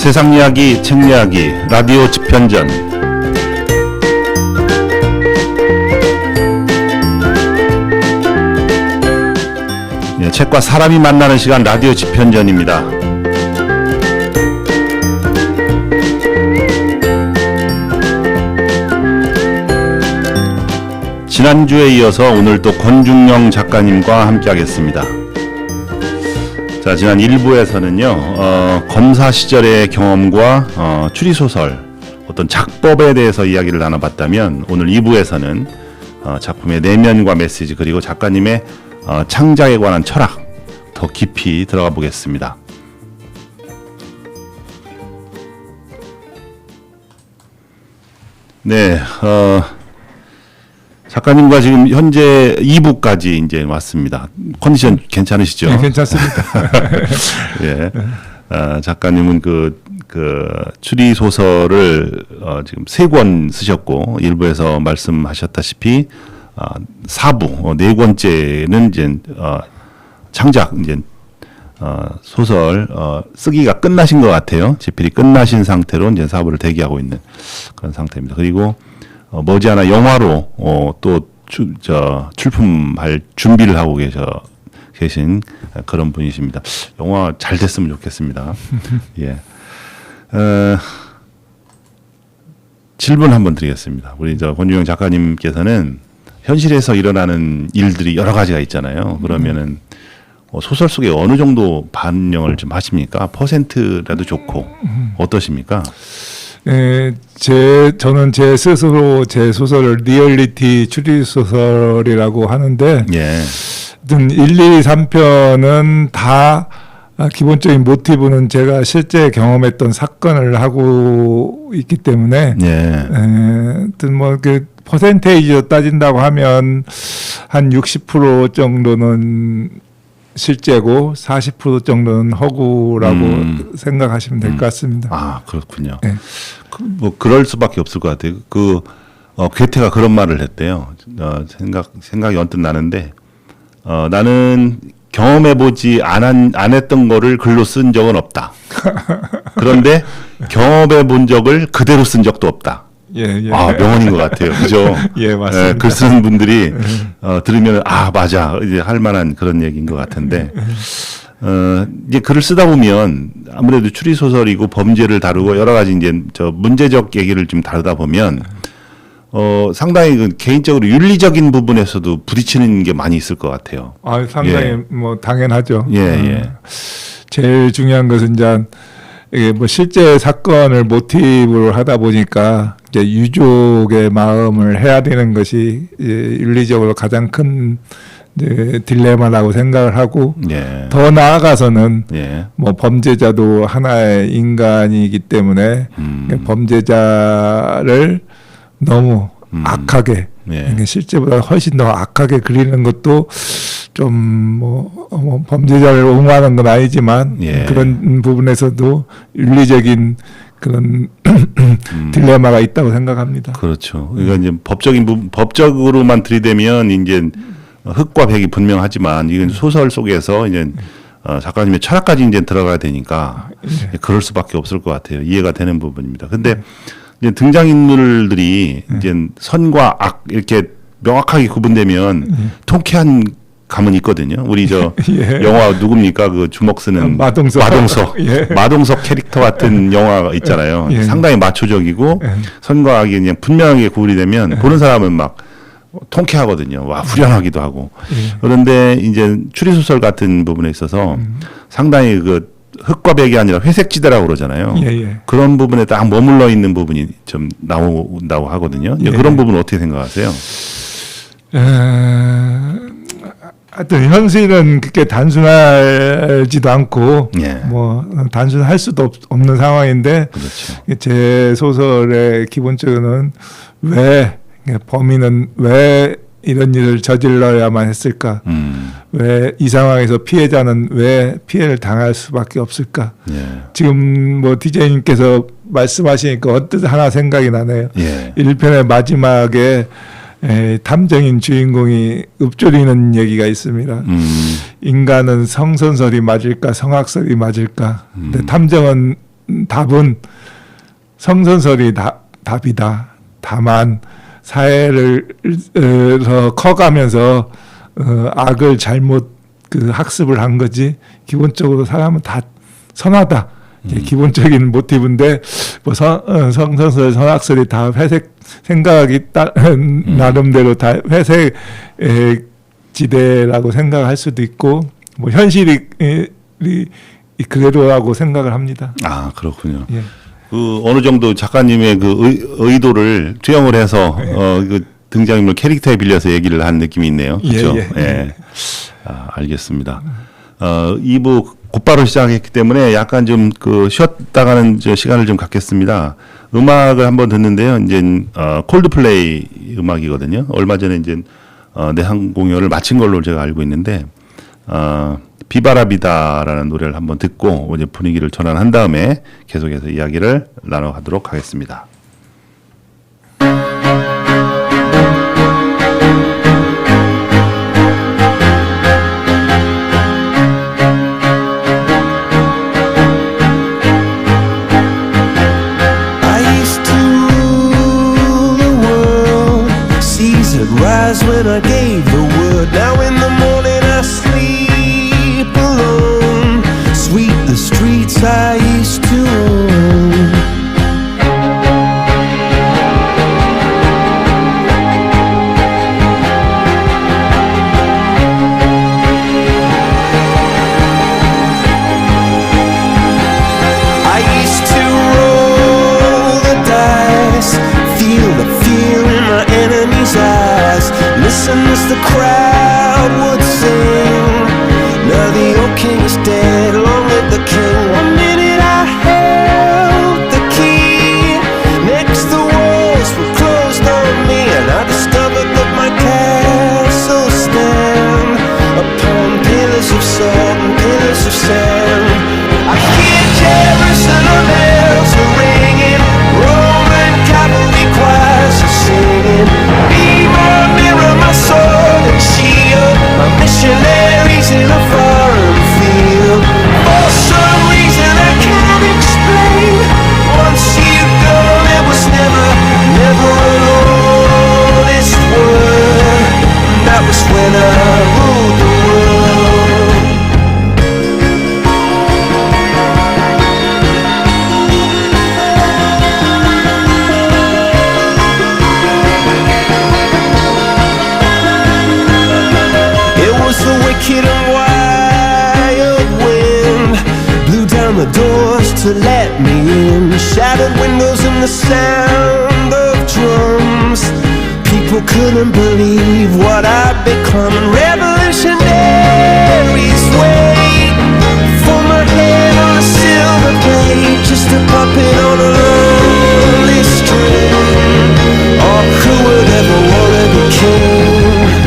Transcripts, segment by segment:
세상 이야기, 책 이야기, 라디오 집현전. 책과 사람이 만나는 시간, 라디오 집현전입니다. 지난주에 이어서 오늘 또 권중영 작가님과 함께 하겠습니다. 자, 지난 1부에서는요, 검사 시절의 경험과 추리소설, 어떤 작법에 대해서 이야기를 나눠봤다면, 오늘 2부에서는 작품의 내면과 메시지, 그리고 작가님의 창작에 관한 철학, 더 깊이 들어가 보겠습니다. 네, 작가님과 지금 현재 2부까지 이제 왔습니다. 컨디션 괜찮으시죠? 네, 괜찮습니다. 예. 작가님은 그 추리 소설을 지금 3권 쓰셨고, 일부에서 말씀하셨다시피 4부 4권째는 이제 창작 이제 소설 쓰기가 끝나신 것 같아요. 집필이 끝나신 상태로 이제 4부를 대기하고 있는 그런 상태입니다. 그리고 머지않아 영화로 또 출품할 준비를 하고 계신 그런 분이십니다. 영화 잘 됐으면 좋겠습니다. 예. 질문 한번 드리겠습니다. 우리 권중영 작가님께서는 현실에서 일어나는 일들이 여러 가지가 있잖아요. 그러면은 소설 속에 어느 정도 반영을 좀 하십니까? 퍼센트라도 좋고 어떠십니까? 네, 저는 제 스스로 제 소설을 리얼리티 추리 소설이라고 하는데, 예. 1, 2, 3편은 다 기본적인 모티브는 제가 실제 경험했던 사건을 하고 있기 때문에, 예. 뭐 그 퍼센테이지로 따진다고 하면 한 60% 정도는 실제고 40% 정도는 허구라고 생각하시면 될 것 같습니다. 아, 그렇군요. 네. 뭐 그럴 수밖에 없을 것 같아요. 괴테가 그런 말을 했대요. 생각이 언뜻 나는데, 나는 경험해보지 안 했던 거를 글로 쓴 적은 없다. 그런데 경험해본 적을 그대로 쓴 적도 없다. 예. 아, 명언인 것 같아요. 그죠? 예, 맞습니다. 글 쓰는 분들이 들으면 맞아, 이제 할 만한 그런 얘기인 것 같은데, 이제 글을 쓰다 보면 아무래도 추리 소설이고 범죄를 다루고 여러 가지 이제 문제적 얘기를 좀 다루다 보면 상당히 개인적으로 윤리적인 부분에서도 부딪히는 게 많이 있을 것 같아요. 상당히 예. 뭐 당연하죠. 예. 제일 중요한 것은 이제 이게 뭐 실제 사건을 모티브로 하다 보니까 이제 유족의 마음을 해야 되는 것이 윤리적으로 가장 큰 딜레마라고 생각을 하고, 예. 더 나아가서는 예. 뭐 범죄자도 하나의 인간이기 때문에 범죄자를 너무 악하게, 예. 실제보다 훨씬 더 악하게 그리는 것도 좀 뭐 범죄자를 옹호하는 건 아니지만, 예. 그런 부분에서도 윤리적인 그런 딜레마가 있다고 생각합니다. 그렇죠. 그러니까 이제 법적으로만 들이대면 이제 흑과 백이 분명하지만, 이건 소설 속에서 이제 작가님의 철학까지 이제 들어가야 되니까 그럴 수밖에 없을 것 같아요. 이해가 되는 부분입니다. 근데 이제 등장인물들이 이제 선과 악 이렇게 명확하게 구분되면 통쾌한 감은 있거든요. 우리 예. 영화 누굽니까? 그 주먹 쓰는 마동석. 예. 마동석 캐릭터 같은 영화가 있잖아요. 예. 상당히 마초적이고 선과 악이 그냥 분명하게 구분이 되면 보는 사람은 막 통쾌하거든요. 와, 후련하기도 하고. 그런데 이제 추리소설 같은 부분에 있어서 상당히 흑과 백이 아니라 회색지대라고 그러잖아요. 예. 그런 부분에 딱 머물러 있는 부분이 좀 나온다고 하거든요. 예. 그런 부분 어떻게 생각하세요? 하여튼 현실은 그렇게 단순하지도 않고, 예. 뭐 단순할 수도 없는 상황인데, 그렇죠. 제 소설의 기본적으로는 범인은 왜 이런 일을 저질러야만 했을까? 왜 이 상황에서 피해자는 왜 피해를 당할 수밖에 없을까? 예. 지금 뭐 DJ님께서 말씀하시니까 언뜻 하나 생각이 나네요. 예. 1편의 마지막에 탐정인 주인공이 읊조리는 얘기가 있습니다. 인간은 성선설이 맞을까 성악설이 맞을까. 근데 탐정은 답은 성선설이 답이다. 다만 사회를 커가면서 악을 잘못 그 학습을 한 거지 기본적으로 사람은 다 선하다. 이게 기본적인 모티브인데 뭐 성선설 선악설이 다 회색 생각이 나름대로 다 회색 지대라고 생각할 수도 있고 뭐 현실이 그대로라고 생각을 합니다. 아 그렇군요. 예. 그 어느 정도 작가님의 그 의도를 투영을 해서 그 등장인물 캐릭터에 빌려서 얘기를 한 느낌이 있네요. 그렇죠? 예. 예. 아, 알겠습니다. 2부 곧바로 시작했기 때문에 약간 좀 그 쉬었다가는 시간을 좀 갖겠습니다. 음악을 한번 듣는데요. 이제 콜드플레이 음악이거든요. 얼마 전에 이제 내한 공연을 마친 걸로 제가 알고 있는데 비바라비다라는 노래를 한번 듣고 이제 분위기를 전환한 다음에 계속해서 이야기를 나눠가도록 하겠습니다. When I gave the word, now in the morning I sleep alone. Sweep the streets I used to own. I used to roll the dice, feel the fear in my enemy's eyes. Listen as the crowd would sing. Now the old king is dead, long live the king. 1 minute I held the key. Next the walls were closed on me, and I discovered that my castle stand upon pillars of salt and pillars of sand. I hear Jerusalem bells are ringing, Roman cavalry choirs are singing. Be my mirror, my sword and shield, my missionaries in a foreign field. For some reason I can't explain, once you've gone it was never an honest word. And that was when I ruled the world. The wicked and wild wind blew down the doors to let me in. Shattered windows and the sound of drums. People couldn't believe what I'd become. And revolutionaries wait for my head on a silver plate, just a puppet on a lonely string. Oh, who would ever wanna be king?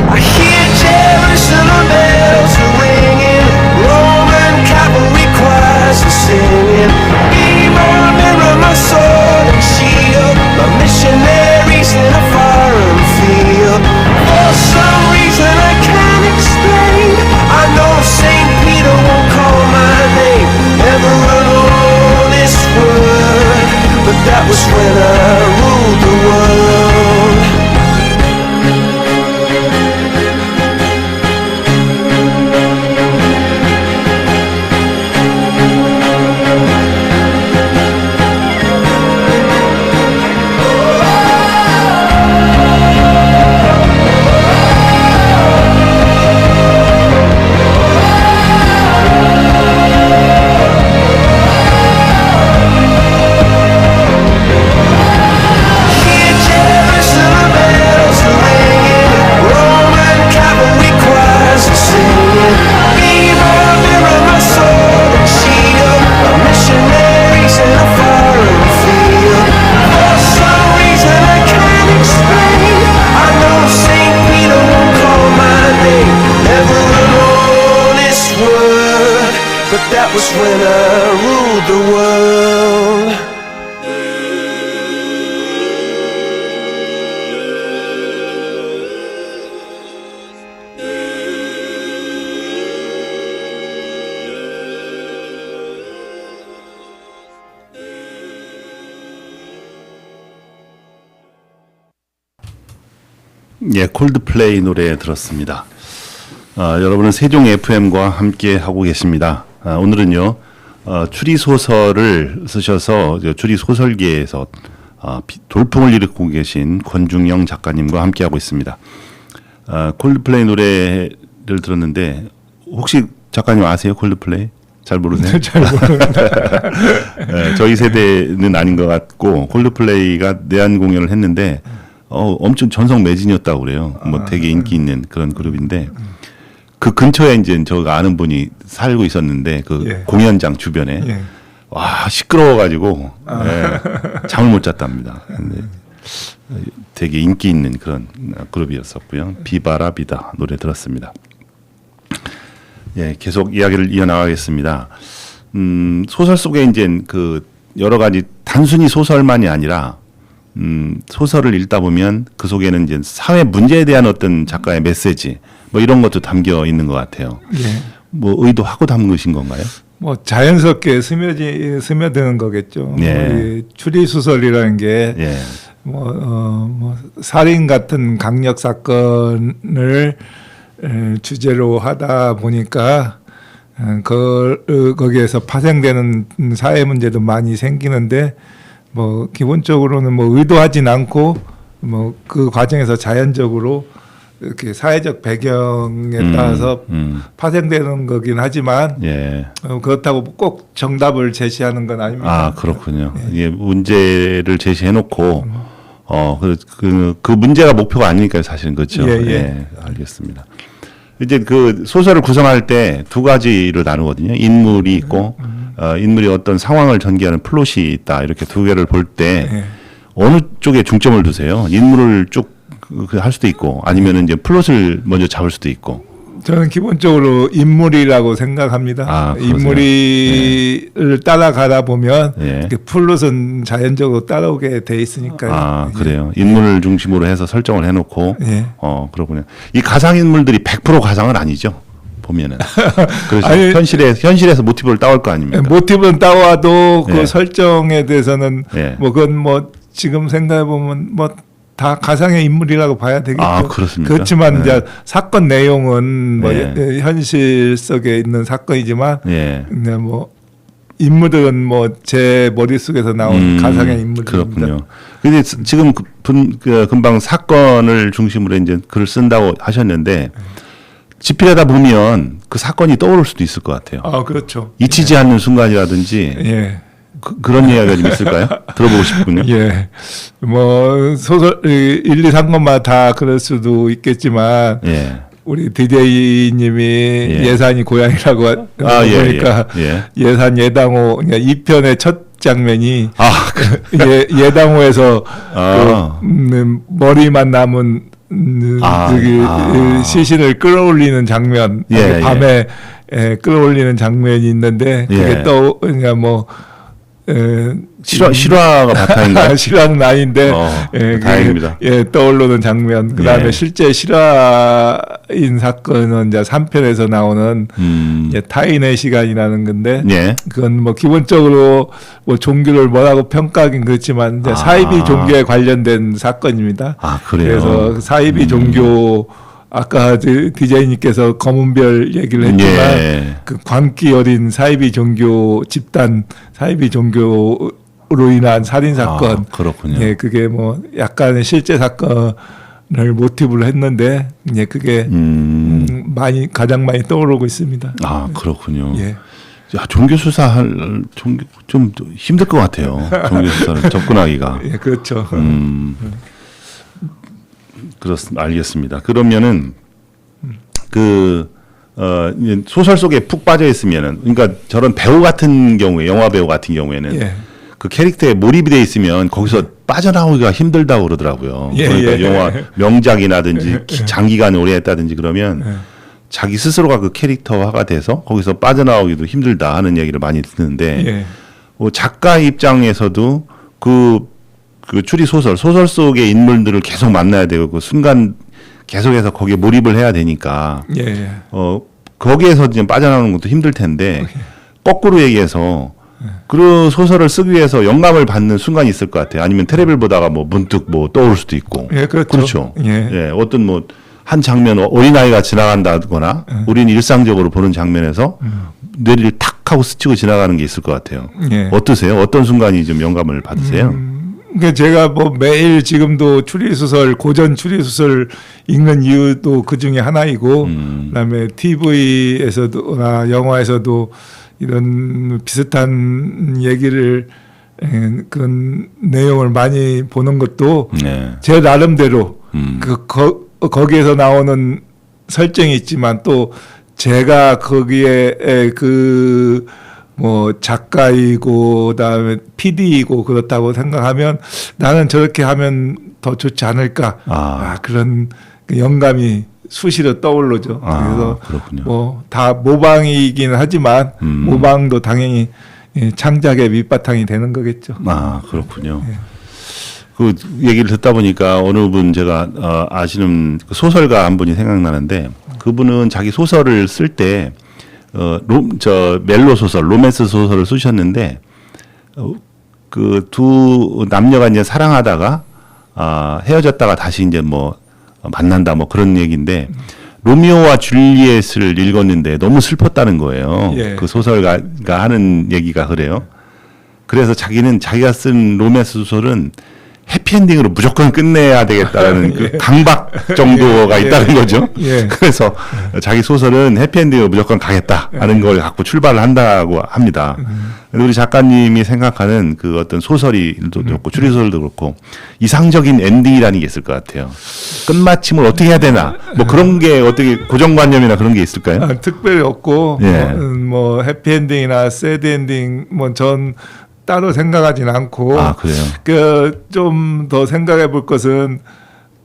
I hear Jerusalem bells are ringing, Roman cavalry choirs are singing. Be my mirror, my sword and shield, my missionaries in a foreign field. For some reason I can't explain, I know St. Peter won't call my name. Never an honest word. 예, 콜드플레이 노래 들었습니다. 여러분은 세종 FM과 함께 하고 계십니다. 오늘은요, 추리 소설을 쓰셔서 추리 소설계에서 돌풍을 일으키고 계신 권중영 작가님과 함께 하고 있습니다. 콜드플레이 노래를 들었는데 혹시 작가님 아세요? 콜드플레이? 잘 모르세요? 잘 모르는데. 네, 저희 세대는 아닌 것 같고 콜드플레이가 내한 공연을 했는데 엄청 전성 매진이었다고 그래요. 뭐 되게 인기 있는 그런 그룹인데 그 근처에 이제 저가 아는 분이 살고 있었는데 그 예. 공연장 주변에 예. 와 시끄러워가지고 예, 잠을 못 잤답니다. 근데 되게 인기 있는 그런 그룹이었었고요. 비바라 비다 노래 들었습니다. 예, 계속 이야기를 이어나가겠습니다. 소설 속에 이제 그 여러 가지 단순히 소설만이 아니라 소설을 읽다 보면 그 속에는 이제 사회 문제에 대한 어떤 작가의 메시지 뭐 이런 것도 담겨 있는 것 같아요. 예. 뭐 의도하고 담으신 건가요? 뭐 자연스럽게 스며드는 거겠죠. 예. 추리 소설이라는 게 예, 뭐 살인 같은 강력 사건을 주제로 하다 보니까 거기에서 파생되는 사회 문제도 많이 생기는데 뭐 기본적으로는 뭐 의도하진 않고 뭐 그 과정에서 자연적으로 이렇게 사회적 배경에 따라서 파생되는 거긴 하지만 예. 그렇다고 꼭 정답을 제시하는 건 아닙니다. 아 그렇군요. 이게 문제를 제시해놓고 그 문제가 목표가 아니니까요, 사실은 그렇죠. 예, 예. 예, 알겠습니다. 이제 그 소설을 구성할 때 두 가지로 나누거든요. 인물이 있고 인물이 어떤 상황을 전개하는 플롯이 있다. 이렇게 두 개를 볼 때 예. 어느 쪽에 중점을 두세요? 인물을 쭉 할 수도 있고 아니면은 이제 플롯을 먼저 잡을 수도 있고. 저는 기본적으로 인물이라고 생각합니다. 아, 그러세요? 인물을 따라가다 보면 예. 그 플롯은 자연적으로 따라오게 돼 있으니까요. 아 그래요. 인물을 중심으로 해서 설정을 해놓고. 예. 그렇군요. 이 가상 인물들이 100% 가상은 아니죠. 보면은. 그래서 아니, 현실에서 모티브를 따올 거 아닙니까? 모티브는 따와도 그 예. 설정에 대해서는 예. 뭐 그건 뭐 지금 생각해 보면 뭐 다 가상의 인물이라고 봐야 되겠죠. 아, 그렇습니까? 그렇지만 네. 이제 사건 내용은 뭐 네. 현실 속에 있는 사건이지만 예. 그냥 뭐 인물들은 뭐 제 머릿속에서 나온 가상의 인물들입니다. 그렇군요. 근데 지금 금방 사건을 중심으로 이제 글을 쓴다고 하셨는데 집필하다 보면 그 사건이 떠오를 수도 있을 것 같아요. 아, 그렇죠. 잊히지 않는 순간이라든지 예. 그런 이야기가 좀 있을까요? 들어보고 싶군요. 예. 뭐 소설 1, 2, 3권마다 다 그럴 수도 있겠지만 예. 우리 DJ 님이 예. 예산이 고향이라고 아, 예, 보니까 예. 예산 예당호 그러니까 2편의 첫 장면이 아, 예당호에서 아. 머리만 남은 저기 시신을 끌어올리는 장면 예, 밤에 끌어올리는 장면이 있는데 그게 예. 또 그러니까 뭐 실화가 바탕인가요? 실화는 아닌데 다행입니다. 떠오르는 장면. 그다음에 예. 실제 실화인 사건은 이제 3편에서 나오는 타인의 시간이라는 건데 예. 그건 뭐 기본적으로 뭐 종교를 뭐라고 평가하긴 그렇지만 이제 사이비 종교에 관련된 사건입니다. 아, 그래요? 그래서 사이비 종교 아까 디제이님께서 검은별 얘기를 했지만 예. 그 광기 어린 사이비 종교 집단 사이비 종교로 인한 살인 사건. 아, 그렇군요. 예, 그게 뭐 약간의 실제 사건을 모티브로 했는데 예, 그게 가장 많이 떠오르고 있습니다. 아, 그렇군요. 예. 야, 종교 수사할 좀 힘들 것 같아요. 종교 수사를 접근하기가. 예, 그렇죠. 그렇습니다. 알겠습니다. 그러면은 이제 소설 속에 푹 빠져 있으면은 그러니까 저런 배우 같은 경우에 영화 배우 같은 경우에는 예. 그 캐릭터에 몰입이 돼 있으면 거기서 빠져나오기가 힘들다고 그러더라고요. 예, 그러니까 예. 영화 명작이라든지 장기간 오래 했다든지 그러면 자기 스스로가 그 캐릭터화가 돼서 거기서 빠져나오기도 힘들다 하는 얘기를 많이 듣는데 예. 작가 입장에서도 그 추리 소설 속의 인물들을 계속 만나야 되고 그 순간 계속해서 거기에 몰입을 해야 되니까 예. 거기에서 지금 빠져나오는 것도 힘들 텐데 거꾸로 얘기해서 그런 소설을 쓰기 위해서 영감을 받는 순간이 있을 것 같아요. 아니면 텔레비를 보다가 뭐 문득 뭐 떠오를 수도 있고. 예, 그렇죠. 그렇죠. 예. 예, 어떤 뭐 한 장면 어린아이가 지나간다거나 우리는 일상적으로 보는 장면에서 뇌를 탁 하고 스치고 지나가는 게 있을 것 같아요. 예. 어떠세요? 어떤 순간이 좀 영감을 받으세요? 그러니까 제가 뭐 매일 지금도 추리소설, 고전 추리소설 읽는 이유도 그 중에 하나이고, 그다음에 TV에서도나 영화에서도 이런 비슷한 얘기를 그런 내용을 많이 보는 것도 네. 제 나름대로 거기에서 나오는 설정이 있지만 또 제가 거기에 그 뭐 작가이고 그다음에 PD이고 그렇다고 생각하면 나는 저렇게 하면 더 좋지 않을까 그런 그 영감이 수시로 떠오르죠. 그래서 그렇군요. 뭐 다 모방이긴 하지만 모방도 당연히 창작의 밑바탕이 되는 거겠죠. 아, 그렇군요. 그 얘기를 듣다 보니까 어느 분 제가 아시는 그 소설가 한 분이 생각나는데 그분은 자기 소설을 쓸 때 멜로 소설, 로맨스 소설을 쓰셨는데 그 두 남녀가 이제 사랑하다가 헤어졌다가 다시 이제 뭐 만난다 뭐 그런 얘기인데 로미오와 줄리엣을 읽었는데 너무 슬펐다는 거예요. 예. 그 소설가가 하는 얘기가 그래요. 그래서 자기가 쓴 로맨스 소설은 해피엔딩으로 무조건 끝내야 되겠다는 그 강박 정도가 있다는 거죠. 예. 그래서 자기 소설은 해피엔딩으로 무조건 가겠다 하는 걸 갖고 출발을 한다고 합니다. 우리 작가님이 생각하는 그 어떤 소설이도 그렇고 추리소설도 그렇고 이상적인 엔딩이라는 게 있을 것 같아요. 끝마침을 어떻게 해야 되나 뭐 그런 게 어떻게 고정관념이나 그런 게 있을까요? 특별히 없고 예. 뭐 해피엔딩이나 새드엔딩 뭐 전 따로 생각하지는 않고 그래요. 그 좀 더 생각해 볼 것은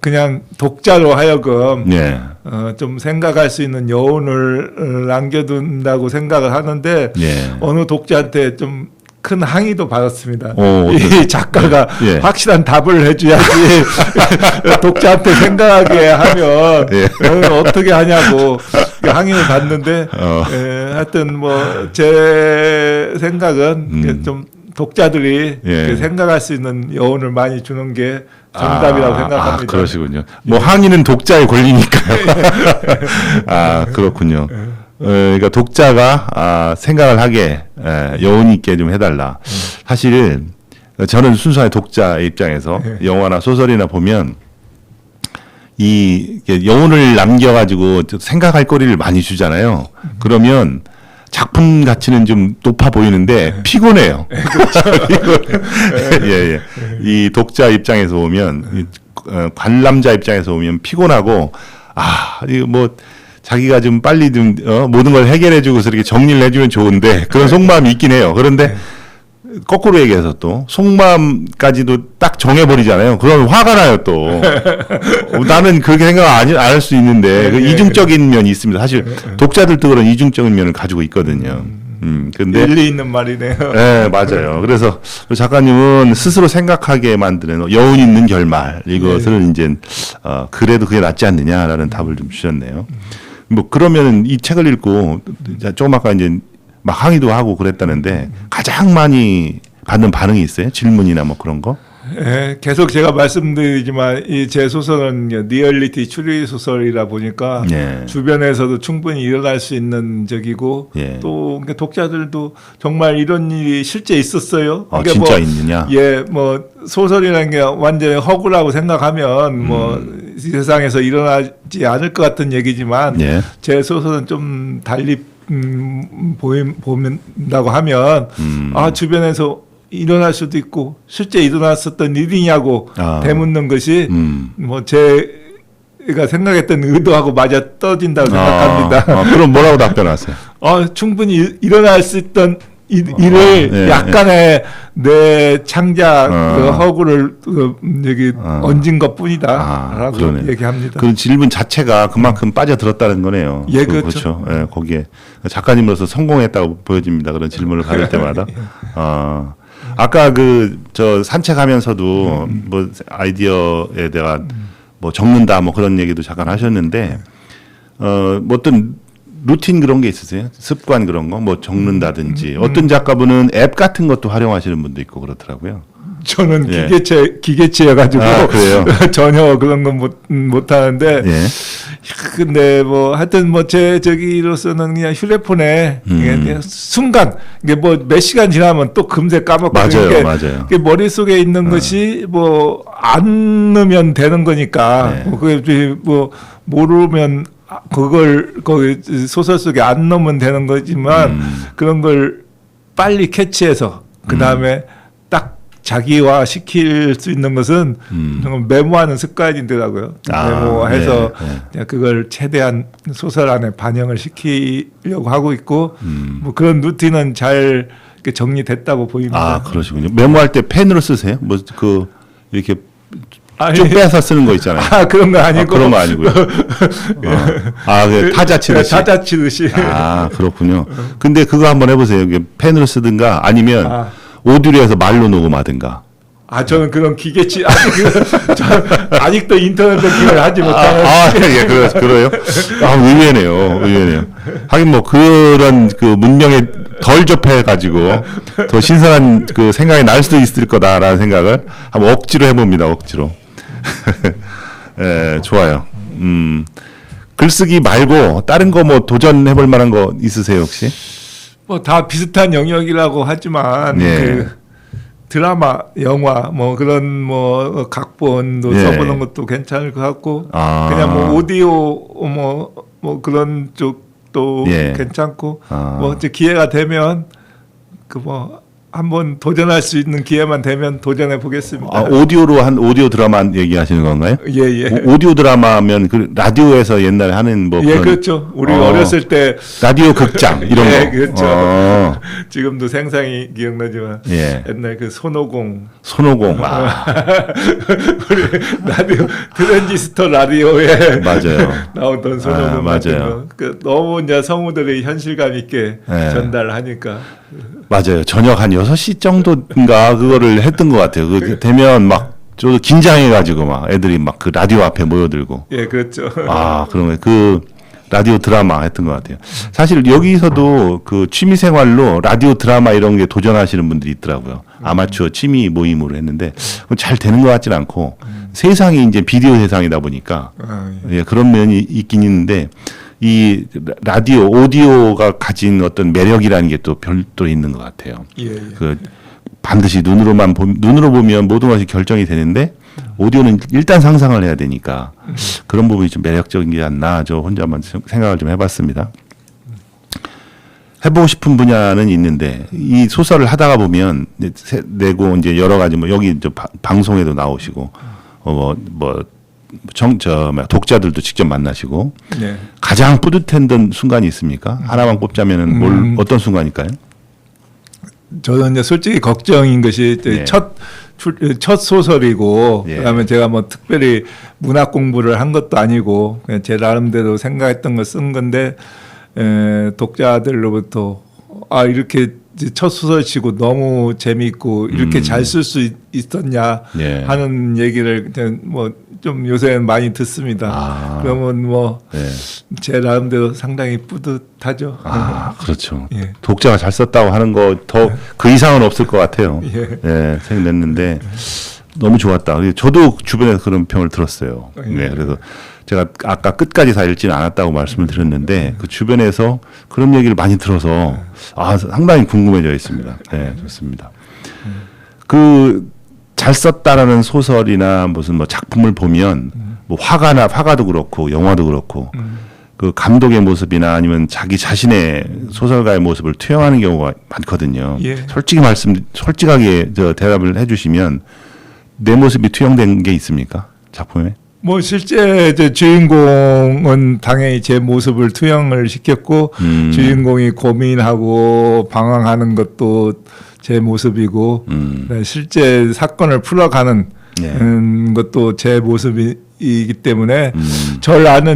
그냥 독자로 하여금 예. 좀 생각할 수 있는 여운을 남겨둔다고 생각을 하는데 예. 어느 독자한테 좀 큰 항의도 받았습니다. 어떤- 이 작가가 예. 확실한 답을 해줘야지 독자한테 생각하게 하면 예. 어떻게 하냐고 항의를 받는데 하여튼 뭐 제 생각은 좀 독자들이 예. 생각할 수 있는 여운을 많이 주는 게 정답이라고 생각합니다. 그러시군요. 뭐 항의는 독자의 권리니까요. 그렇군요. 그러니까 독자가 생각을 하게 여운 있게 좀 해달라. 사실 저는 순수한 독자의 입장에서 영화나 소설이나 보면 이 여운을 남겨가지고 생각할 거리를 많이 주잖아요. 그러면 작품 가치는 좀 높아 보이는데 피곤해요. 예. 이 독자 입장에서 보면 관람자 입장에서 보면 피곤하고 이거 뭐 자기가 좀 빨리 좀 모든 걸 해결해주고서 이렇게 정리를 해주면 좋은데 그런 속마음이 있긴 해요. 그런데 거꾸로 얘기해서 또 속마음까지도 딱 정해버리잖아요. 그러면 화가 나요 또. 나는 그렇게 생각 안 할 수 있는데 그 이중적인 면이 있습니다. 사실 독자들도 그런 이중적인 면을 가지고 있거든요. 근데 일리 있는 말이네요. 네, 맞아요. 그래서 작가님은 스스로 생각하게 만드는 여운 있는 결말 이것을 이제 그래도 그게 낫지 않느냐라는 답을 좀 주셨네요. 뭐 그러면 이 책을 읽고 조금 아까 이제 막 항의도 하고 그랬다는데 가장 많이 받는 반응이 있어요? 질문이나 뭐 그런 거? 예, 계속 제가 말씀드리지만 이 제 소설은 리얼리티 추리 소설이라 보니까 예. 주변에서도 충분히 일어날 수 있는 적이고 예. 또 그러니까 독자들도 정말 이런 일이 실제 있었어요. 그러니까 진짜 있느냐? 예, 뭐 소설이라는 게 완전히 허구라고 생각하면 뭐 이 세상에서 일어나지 않을 것 같은 얘기지만 예. 제 소설은 좀 달리 보인다고 하면 주변에서 일어날 수도 있고 실제 일어났었던 일이냐고 되묻는 것이 뭐 제가 생각했던 의도하고 맞아 떨어진다고 생각합니다. 그럼 뭐라고 답변하세요? 충분히 일어날 수 있던 일을 약간의 내 창작 그 허구를 여기 얹은 것뿐이다라고 얘기합니다. 그 질문 자체가 그만큼 빠져들었다는 거네요. 예, 그렇죠. 예, 거기에 작가님으로서 성공했다고 보여집니다. 그런 질문을 받을 때마다. 아까 저 산책하면서도 뭐 아이디어에 대한 뭐 적는다 뭐 그런 얘기도 잠깐 하셨는데 뭐 어떤 루틴 그런 게 있으세요? 습관 그런 거, 뭐 적는다든지. 어떤 작가분은 앱 같은 것도 활용하시는 분도 있고 그렇더라고요. 저는 예. 기계체여가지고 아, 그래요? 전혀 그런 건 못 하는데. 예. 근데 뭐 하여튼 뭐 제 저기로서는 그냥 휴대폰에 그냥 순간 이게 뭐 몇 시간 지나면 또 금세 까먹거든요. 맞아요, 맞아요. 이게 머릿속에 있는 것이 뭐 안 넣으면 되는 거니까 네. 뭐 그게 뭐 모르면 그걸 거기 소설 속에 안 넣으면 되는 거지만 그런 걸 빨리 캐치해서 그 다음에 딱 자기화 시킬 수 있는 것은 메모하는 습관이더라고요. 메모해서 네. 그냥 그걸 최대한 소설 안에 반영을 시키려고 하고 있고 뭐 그런 루틴은 잘 이렇게 정리됐다고 보입니다. 아, 그러시군요. 메모할 때 펜으로 쓰세요? 뭐 그 이렇게 아니, 쭉 빼서 쓰는 거 있잖아요. 아, 그런 거 아니고 그런 거 아니고요. 그 타자 치듯이. 타자 치듯이. 아, 그렇군요. 근데 그거 한번 해보세요. 이게 펜으로 쓰든가 아니면 오디오로 해서 말로 녹음하든가. 아, 저는 그런 기계치 아직도 인터넷 बैं킹을 하지 못하는. 예, 그래요. 의외네요. 하긴 뭐 그런 그 문명에 덜 접해가지고 더 신선한 그 생각이 날 수도 있을 거다라는 생각을 한번 억지로 해봅니다. 억지로. 예, 좋아요. 글쓰기 말고 다른 거 뭐 도전해볼 만한 거 있으세요 혹시? 뭐 다 비슷한 영역이라고 하지만 예. 그 드라마, 영화 뭐 그런 뭐 각본도 예. 써보는 것도 괜찮을 것 같고 아. 그냥 뭐 오디오 뭐 그런 쪽도 예. 괜찮고 아. 뭐 이제 기회가 되면 그 뭐 한번 도전할 수 있는 기회만 되면 도전해 보겠습니다. 아, 오디오로 한 오디오 드라마 얘기하시는 건가요? 예. 오디오 드라마면 그 라디오에서 옛날에 하는 뭐 예, 그런 그렇죠. 우리 어렸을 때 라디오 극장 이런 예, 거. 그렇죠. 지금도 생생히 기억나지만 예. 옛날 그 손오공 손오공. 우리 라디오 트랜지스터 라디오에 맞아요. 나오던 손오공 같은 맞아요. 거. 그 너무 이제 성우들이 현실감 있게 예. 전달하니까 맞아요. 저녁 한 6시 정도인가 그거를 했던 것 같아요. 그 되면 막 저도 긴장해가지고 막 애들이 막 그 라디오 앞에 모여들고. 예, 그렇죠. 아, 그런 거. 그 라디오 드라마 했던 것 같아요. 사실 여기서도 그 취미 생활로 라디오 드라마 이런 게 도전하시는 분들이 있더라고요. 아마추어 취미 모임으로 했는데 잘 되는 것 같지는 않고 세상이 이제 비디오 세상이다 보니까 예, 그런 면이 있긴 있는데 이 라디오 오디오가 가진 어떤 매력이라는 게 또 별도로 있는 것 같아요. 예. 그 반드시 눈으로 보면 모든 것이 결정이 되는데 오디오는 일단 상상을 해야 되니까 그런 부분이 좀 매력적이지 않나 저 혼자만 생각을 좀 해봤습니다. 해보고 싶은 분야는 있는데 이 소설을 하다가 보면 내고 이제 여러 가지 뭐 여기 저 방송에도 나오시고 독자들도 직접 만나시고 예. 가장 뿌듯했던 순간이 있습니까? 하나만 꼽자면은 어떤 순간일까요? 저는 이제 솔직히 걱정인 것이 이제 예. 첫 소설이고 예. 그다음에 제가 뭐 특별히 문학 공부를 한 것도 아니고 그냥 제 나름대로 생각했던 걸 쓴 건데 독자들로부터 이렇게 첫 소설치고 너무 재미있고 이렇게 잘 쓸 수 있었냐 예. 하는 얘기를 그냥 뭐 좀 요새는 많이 듣습니다. 그러면 뭐 제 나름대로 상당히 뿌듯하죠. 그렇죠. 예. 독자가 잘 썼다고 하는 거 더 그 이상은 없을 것 같아요. 예. 생각냈는데 너무 좋았다. 저도 주변에서 그런 평을 들었어요. 예. 네, 그래서 제가 아까 끝까지 다 읽지는 않았다고 말씀을 드렸는데 그 주변에서 그런 얘기를 많이 들어서 상당히 궁금해져 있습니다. 네, 좋습니다. 그 잘 썼다라는 소설이나 무슨 뭐 작품을 보면 뭐 화가도 그렇고 영화도 그렇고 그 감독의 모습이나 아니면 자기 자신의 소설가의 모습을 투영하는 경우가 많거든요. 예. 솔직하게 대답을 해주시면 내 모습이 투영된 게 있습니까? 작품에? 뭐 실제 이제 주인공은 당연히 제 모습을 투영을 시켰고 주인공이 고민하고 방황하는 것도 제 모습이고 실제 사건을 풀어가는 것도 제 모습이기 때문에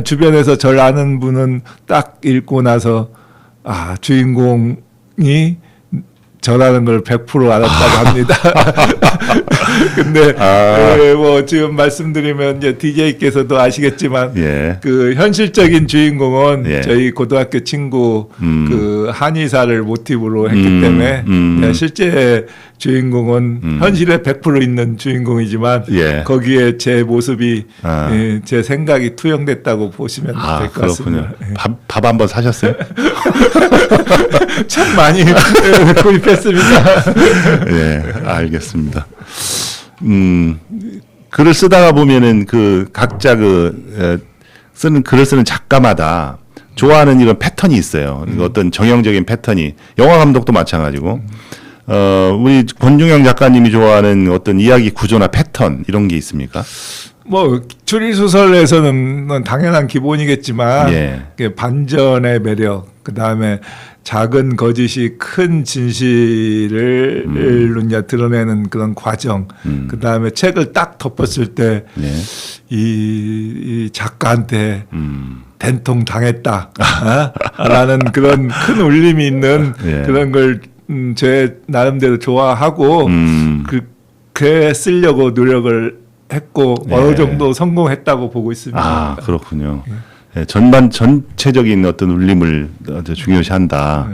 주변에서 절 아는 분은 딱 읽고 나서 주인공이 저라는 걸 100% 알았다고 합니다. 근데 뭐 지금 말씀드리면 이제 DJ께서도 아시겠지만 예. 그 현실적인 주인공은 예. 저희 고등학교 친구 그 한의사를 모티브로 했기 때문에 실제 주인공은 현실에 100% 있는 주인공이지만 예. 거기에 제 모습이 제 생각이 투영됐다고 보시면 될 것 같습니다. 그렇군요. 밥 한번 사셨어요? 참 많이 구입했습니다. 예, 알겠습니다. 글을 쓰다가 보면은 그 각자 쓰는 글을 쓰는 작가마다 좋아하는 이런 패턴이 있어요. 어떤 정형적인 패턴이 영화 감독도 마찬가지고 우리 권중영 작가님이 좋아하는 어떤 이야기 구조나 패턴 이런 게 있습니까? 뭐 추리 소설에서는 당연한 기본이겠지만 예. 반전의 매력, 그 다음에 작은 거짓이 큰 진실을 이제 드러내는 그런 과정, 그 다음에 책을 딱 덮었을 때 이 작가한테 된통 당했다 라는 그런 큰 울림이 있는 예. 그런 걸 제 나름대로 좋아하고 그렇게 쓰려고 노력을 했고 어느 정도 성공했다고 보고 있습니다. 아, 그렇군요. 예, 전체적인 어떤 울림을 아주 중요시한다.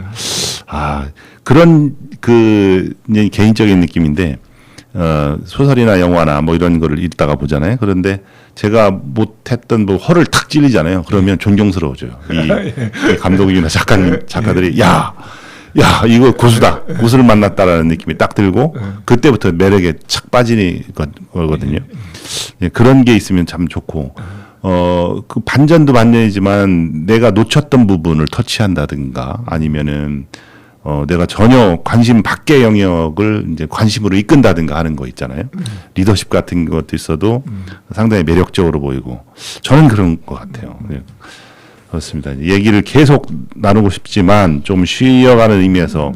그런 개인적인 느낌인데 소설이나 영화나 뭐 이런 거를 읽다가 보잖아요. 그런데 제가 못했던 뭐 허를 탁 찔리잖아요. 그러면 존경스러워져요. 이 감독이나 작가들이 야, 이거 고수다. 고수를 만났다라는 느낌이 딱 들고 그때부터 매력에 착 빠지는 거거든요. 예, 그런 게 있으면 참 좋고 그 반전도 반전이지만 내가 놓쳤던 부분을 터치한다든가 아니면은 내가 전혀 관심 밖의 영역을 이제 관심으로 이끈다든가 하는 거 있잖아요. 리더십 같은 것도 있어도 상당히 매력적으로 보이고 저는 그런 것 같아요. 네. 그렇습니다. 얘기를 계속 나누고 싶지만 좀 쉬어가는 의미에서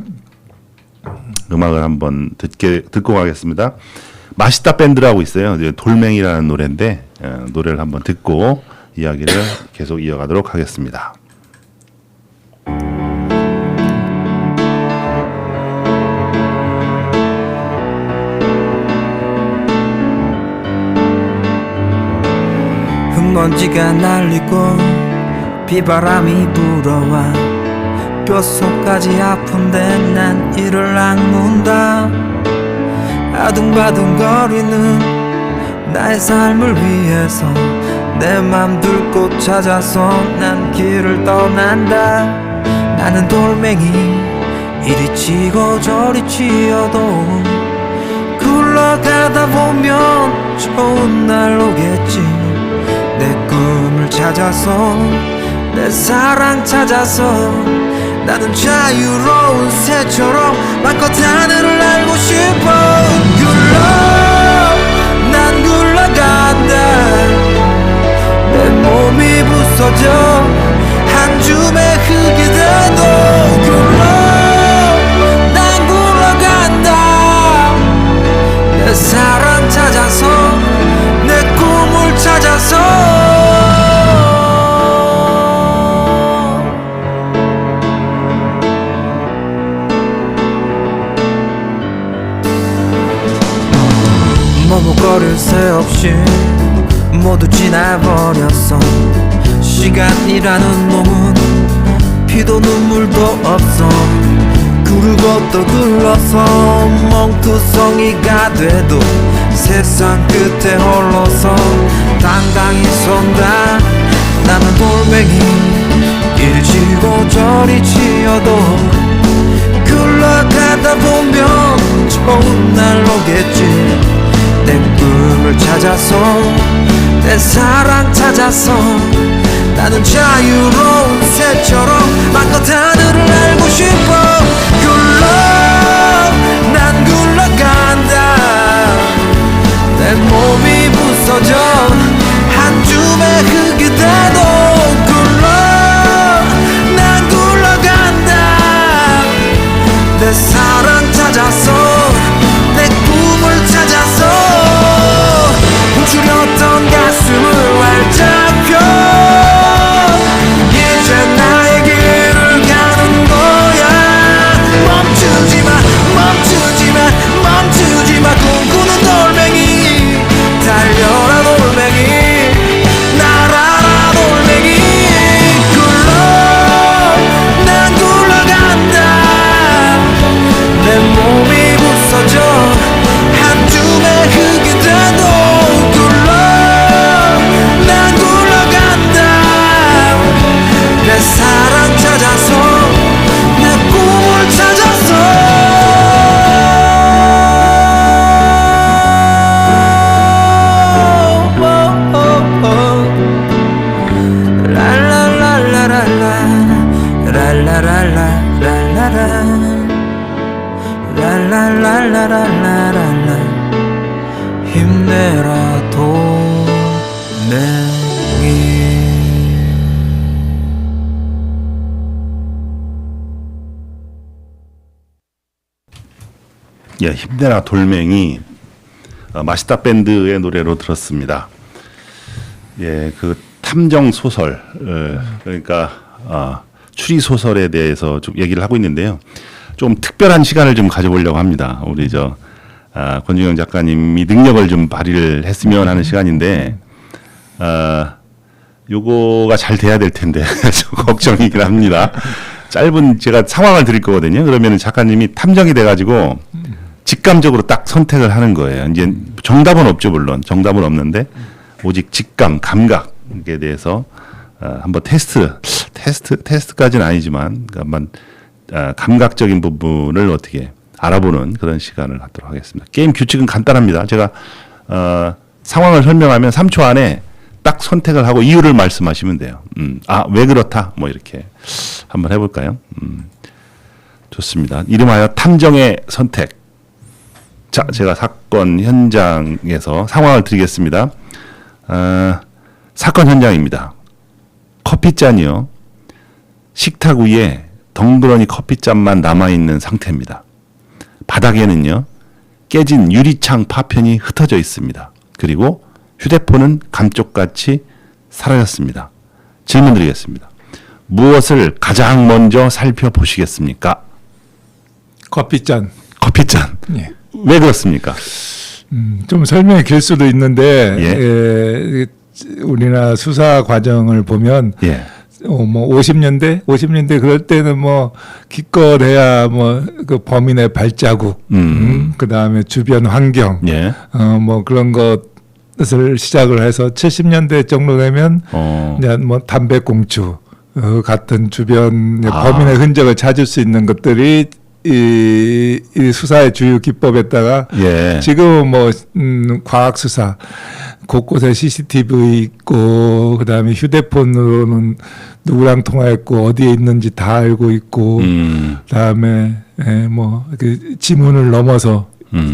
음악을 한번 듣고 가겠습니다. 맛있다 밴드라고 있어요. 돌멩이라는 노래인데 노래를 한번 듣고 이야기를 계속 이어가도록 하겠습니다. 흙먼지가 날리고 비바람이 불어와 뼛속까지 아픈데 난 이를 악문다. 아둥바둥거리는 나의 삶을 위해서 내 맘 들고 찾아서 난 길을 떠난다. 나는 돌멩이 이리 치고 저리 치어도 굴러가다 보면 좋은 날 오겠지. 내 꿈을 찾아서 내 사랑 찾아서 나는 자유로운 새처럼 마음껏 하늘을 날고 싶어. 난 굴러간다. 내 몸이 부서져 한 줌의 흙이 돼도 난 굴러간다. 내 사랑 찾아서 내 꿈을 찾아서 머뭇거릴 새 없이 모두 지나버렸어. 시간이라는 놈은 피도 눈물도 없어. 구르고 또 굴러서 멍투성이가 돼도 세상 끝에 홀로서 당당히 선다. 나는 돌멩이 이리 치고 저리 치어도 굴러가다 보면 좋은 날 오겠지. 내 꿈을 찾아서 내 사랑 찾아서 나는 자유로운 새처럼 마음껏 하늘을 날고 싶어. 난 굴러간다. 내 몸이 부서져 한 줌의 흙이 돼도 난 굴러간다. 내 사랑 찾아서 내 꿈을 찾아서 훔추렸던 가슴을 활짝 펴. 이제 나의 길을 가는 거야. 멈추지 마. 예, 힘내라 돌멩이 맛있다 밴드의 노래로 들었습니다. 예, 그 탐정 소설 그러니까 추리 소설에 대해서 좀 얘기를 하고 있는데요. 좀 특별한 시간을 좀 가져보려고 합니다. 우리 권중영 작가님이 능력을 좀 발휘를 했으면 하는 시간인데 요거가 잘 돼야 될 텐데 좀 걱정이긴 합니다. 짧은 제가 상황을 드릴 거거든요. 그러면 작가님이 탐정이 돼가지고 직감적으로 딱 선택을 하는 거예요. 이제 정답은 없죠, 물론 정답은 없는데 오직 직감, 감각에 대해서 한번 테스트까지는 아니지만 한번 감각적인 부분을 어떻게 알아보는 그런 시간을 갖도록 하겠습니다. 게임 규칙은 간단합니다. 제가 상황을 설명하면 3초 안에 딱 선택을 하고 이유를 말씀하시면 돼요. 왜 그렇다? 뭐 이렇게 한번 해볼까요? 좋습니다. 이름하여 탐정의 선택. 자, 제가 사건 현장에서 상황을 드리겠습니다. 사건 현장입니다. 커피잔이요. 식탁 위에 덩그러니 커피잔만 남아있는 상태입니다. 바닥에는요, 깨진 유리창 파편이 흩어져 있습니다. 그리고 휴대폰은 감쪽같이 사라졌습니다. 질문 드리겠습니다. 무엇을 가장 먼저 살펴보시겠습니까? 커피잔. 커피잔. 예. 왜 그렇습니까? 좀 설명이 길 수도 있는데 예. 우리나라 수사 과정을 보면 예. 뭐 50년대 그럴 때는 뭐 기껏해야 뭐 그 범인의 발자국, 그다음에 주변 환경, 예. 뭐 그런 것을 시작을 해서 70년대 정도 되면 이제 뭐 담배꽁초 같은 주변 범인의 흔적을 찾을 수 있는 것들이 이 수사의 주요 기법에다가 예. 지금은 뭐 과학 수사 곳곳에 CCTV 있고 그다음에 휴대폰으로는 누구랑 통화했고 어디에 있는지 다 알고 있고 그다음에 뭐 그 지문을 넘어서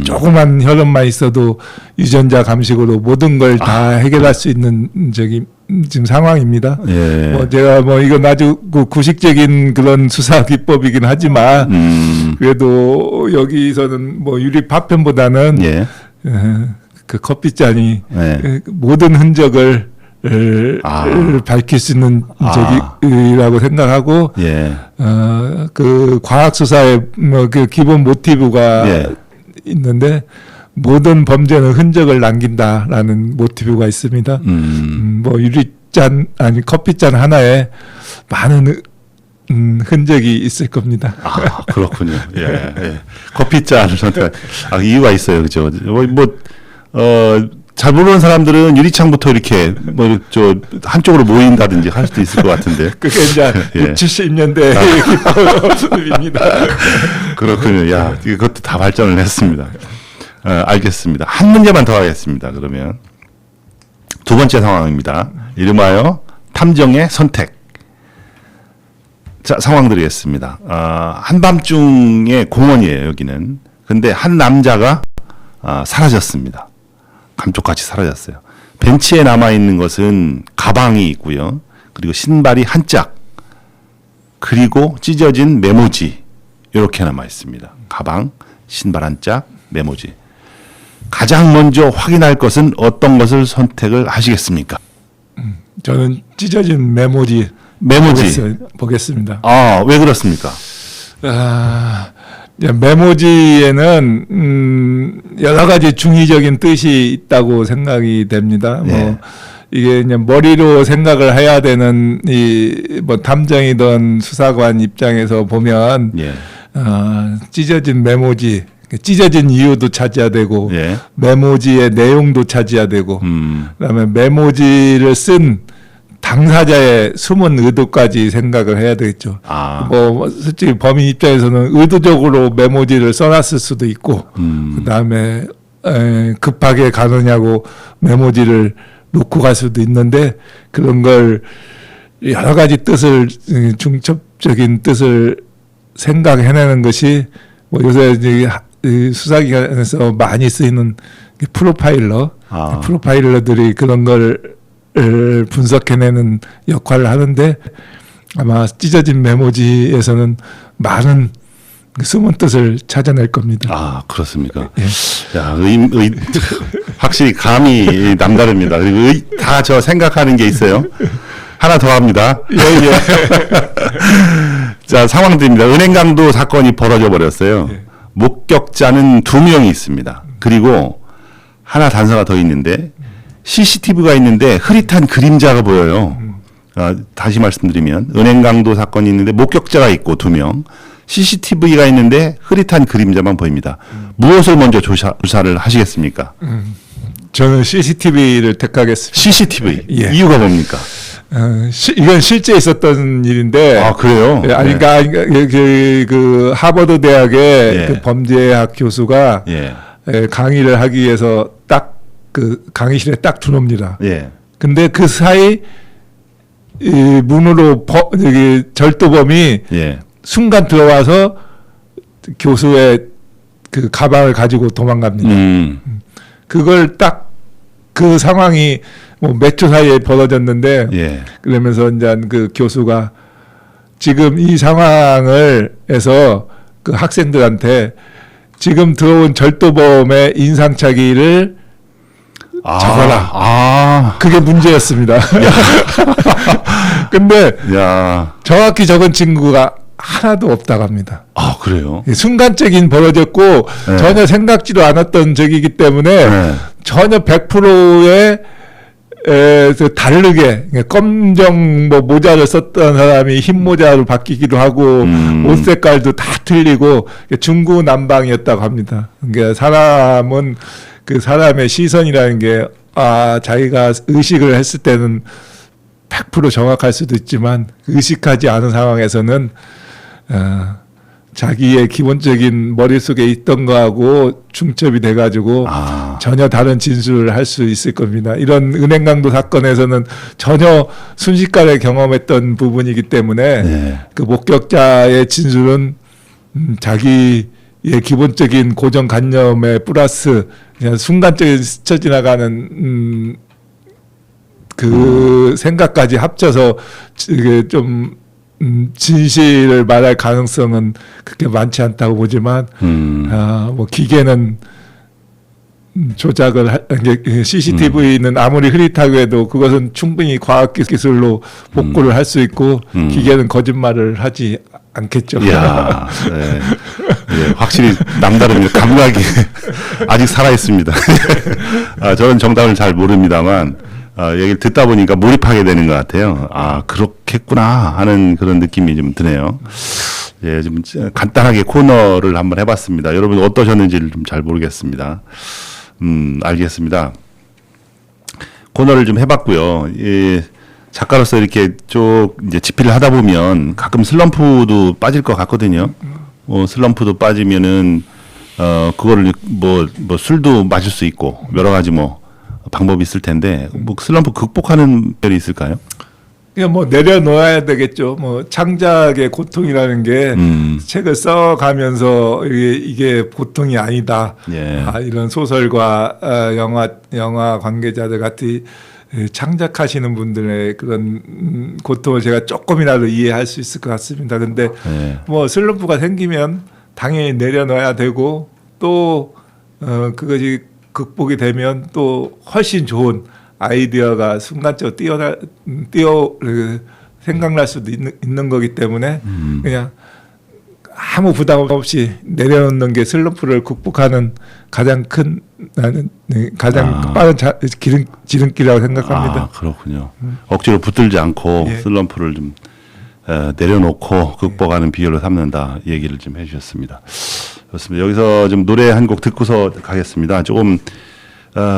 조그만 혈흔만 있어도 유전자 감식으로 모든 걸 다 해결할 수 있는 지금 상황입니다. 예. 뭐 제가 뭐 이건 아주 구식적인 그런 수사 기법이긴 하지만 그래도 여기서는 뭐 유리 파편보다는 예. 그 커피잔이 예. 모든 흔적을 밝힐 수 있는 적이라고 생각하고 예. 그 과학 수사의 뭐 그 기본 모티브가 예. 있는데 모든 범죄는 흔적을 남긴다라는 모티브가 있습니다. 뭐 유리잔 아니 커피잔 하나에 많은 흔적이 있을 겁니다. 그렇군요. 예. 예. 커피잔을 선택한 이유가 있어요, 그죠? 잘 모르는 사람들은 유리창부터 이렇게 한쪽으로 모인다든지 할 수도 있을 것 같은데. 그게 이제 예. 70년대 기법입니다. 그렇군요. 야, 이것도 다 발전을 했습니다. 알겠습니다. 한 문제만 더 하겠습니다. 그러면 두 번째 상황입니다. 이름하여 탐정의 선택. 자, 상황 드리겠습니다. 한밤중의 공원이에요, 여기는. 근데 한 남자가 사라졌습니다. 감쪽같이 사라졌어요. 벤치에 남아있는 것은 가방이 있고요. 그리고 신발이 한 짝. 그리고 찢어진 메모지. 이렇게 남아있습니다. 가방, 신발 한 짝, 메모지. 가장 먼저 확인할 것은 어떤 것을 선택을 하시겠습니까? 저는 찢어진 메모지 보겠습니다. 왜 그렇습니까? 메모지에는 여러 가지 중의적인 뜻이 있다고 생각이 됩니다. 네. 뭐 이게 이제 머리로 생각을 해야 되는 뭐 탐정이든 수사관 입장에서 보면 예. 찢어진 메모지, 찢어진 이유도 찾아야 되고 예. 메모지의 내용도 찾아야 되고 그다음에 메모지를 쓴 당사자의 숨은 의도까지 생각을 해야 되겠죠. 뭐 솔직히 범인 입장에서는 의도적으로 메모지를 써놨을 수도 있고, 그 다음에 급하게 가느냐고 메모지를 놓고 갈 수도 있는데 그런 걸 여러 가지 뜻을 중첩적인 뜻을 생각해내는 것이 뭐 요새 이제 수사기관에서 많이 쓰이는 프로파일러들이 그런 걸 분석해내는 역할을 하는데 아마 찢어진 메모지에서는 많은 숨은 뜻을 찾아낼 겁니다. 아, 그렇습니까? 예. 야, 확실히 감이 남다릅니다. 그리고 다 저 생각하는 게 있어요. 하나 더 합니다. 예, 예. 자, 상황들입니다. 은행강도 사건이 벌어져 버렸어요. 예. 목격자는 2명이 있습니다. 그리고 하나 단서가 더 있는데 CCTV가 있는데 흐릿한 그림자가 보여요. 다시 말씀드리면 은행강도 사건이 있는데 목격자가 있고 2명, CCTV가 있는데 흐릿한 그림자만 보입니다. 무엇을 먼저 조사를 하시겠습니까? 저는 CCTV를 택하겠습니다. CCTV. 예. 이유가 뭡니까? 이건 실제 있었던 일인데. 아, 그래요? 예, 아니, 그러니까 그 하버드 대학의 예. 그 범죄학 교수가 예. 강의를 하기 위해서 딱 그 강의실에 딱 들어옵니다. 예. 근데 그 사이 이 문으로 여기 절도범이 예. 순간 들어와서 교수의 그 가방을 가지고 도망갑니다. 그걸 딱 그 상황이 뭐 몇 초 사이에 벌어졌는데 예. 그러면서 이제 그 교수가 지금 이 상황을 해서 그 학생들한테 지금 들어온 절도범의 인상착의를 잡아라. 아. 그게 문제였습니다. 근데 야. 정확히 적은 친구가 하나도 없다고 합니다. 아, 그래요? 순간적인 벌어졌고 네. 전혀 생각지도 않았던 적이기 때문에 네. 전혀 100%의 다르게 검정 뭐 모자를 썼던 사람이 흰 모자로 바뀌기도 하고 옷 색깔도 다 틀리고 중구난방이었다고 합니다. 그러니까 사람은 그 사람의 시선이라는 게 자기가 의식을 했을 때는 100% 정확할 수도 있지만 의식하지 않은 상황에서는 자기의 기본적인 머릿속에 있던 거하고 중첩이 돼가지고 전혀 다른 진술을 할 수 있을 겁니다. 이런 은행강도 사건에서는 전혀 순식간에 경험했던 부분이기 때문에 네. 그 목격자의 진술은 자기의 기본적인 고정관념에 플러스 그냥 순간적인 스쳐 지나가는 그 생각까지 합쳐서 이게 좀 진실을 말할 가능성은 그렇게 많지 않다고 보지만 뭐 기계는 조작을 CCTV는 아무리 흐릿하고 해도 그것은 충분히 과학 기술로 복구를 할 수 있고 기계는 거짓말을 하지 않겠죠. 이야, 네. 예, 확실히 남다릅니다. 감각이 아직 살아 있습니다. 저는 정답을 잘 모릅니다만 얘기를 듣다 보니까 몰입하게 되는 것 같아요. 그렇겠구나 하는 그런 느낌이 좀 드네요. 예, 좀 간단하게 코너를 한번 해봤습니다. 여러분 어떠셨는지를 좀 잘 모르겠습니다. 알겠습니다. 코너를 좀 해봤고요. 예, 작가로서 이렇게 쭉 이제 집필을 하다 보면 가끔 슬럼프도 빠질 것 같거든요. 슬럼프도 빠지면은 그거를 뭐 술도 마실 수 있고 여러 가지 뭐 방법이 있을 텐데 뭐 슬럼프 극복하는 별이 있을까요? 그냥 뭐 내려놓아야 되겠죠. 뭐 창작의 고통이라는 게 책을 써가면서 이게 보통이 아니다. 예. 이런 소설과 영화 관계자들 같이 창작하시는 분들의 그런 고통을 제가 조금이라도 이해할 수 있을 것 같습니다. 근데 예. 뭐 슬럼프가 생기면 당연히 내려놔야 되고 또 그것이 극복이 되면 또 훨씬 좋은 아이디어가 순간적으로 생각날 수도 있는 거기 때문에 그냥 아무 부담 없이 내려놓는 게 슬럼프를 극복하는 가장 큰 가장 빠른 지름길이라고 생각합니다. 그렇군요. 억지로 붙들지 않고 예. 슬럼프를 좀 내려놓고 극복하는 비결로 삼는다 얘기를 좀 해주셨습니다. 좋습니다. 여기서 좀 노래 한 곡 듣고서 가겠습니다. 조금